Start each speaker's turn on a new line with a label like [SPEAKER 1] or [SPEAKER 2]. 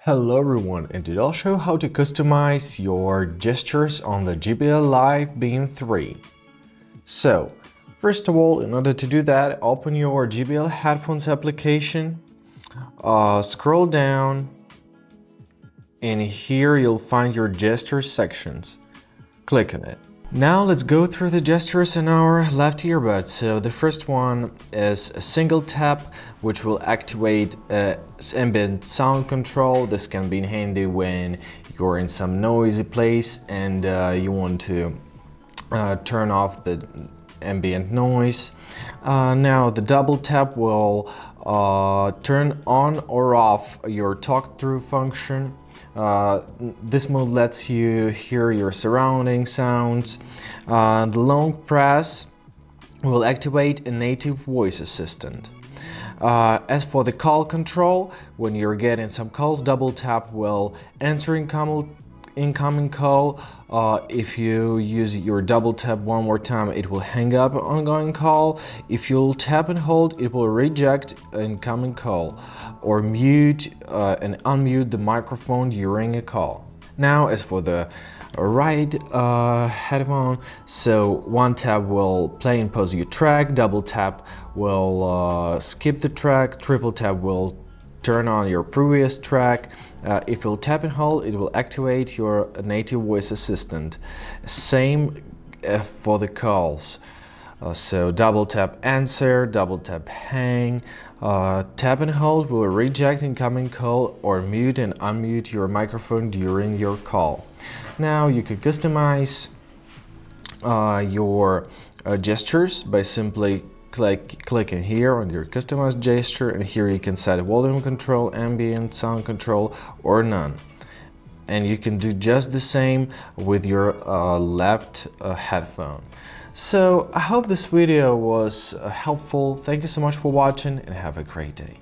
[SPEAKER 1] Hello everyone, and today I'll show you how to customize your gestures on the JBL Live Beam 3. So, first of all, in order to do that, open your JBL headphones application, scroll down, and here you'll find your gestures sections. Click on it. Now let's go through the gestures in our left earbud. So the first one is a single tap, which will activate ambient sound control. This can be handy when you're in some noisy place and you want to turn off the ambient noise. Now the double tap will turn on or off your talk-through function. This mode lets you hear your surrounding sounds. The long press will activate a native voice assistant. As for the call control, when you're getting some calls, double tap will answer incoming call. If you use your double tap one more time, it will hang up an ongoing call. If you'll tap and hold, it will reject incoming call or mute and unmute the microphone during a call. Now, as for the right headphone, so one tap will play and pause your track, double tap will skip the track, triple tap will turn on your previous track. If you'll tap and hold, it will activate your native voice assistant. Same for the calls. So double tap answer, double tap hang, tap and hold will reject incoming call or mute and unmute your microphone during your call. Now you can customize your gestures by simply clicking here on your customized gesture, and here you can set volume control, ambient sound control, or none. And you can do just the same with your left headphone. So I hope this video was helpful. Thank you so much for watching and have a great day.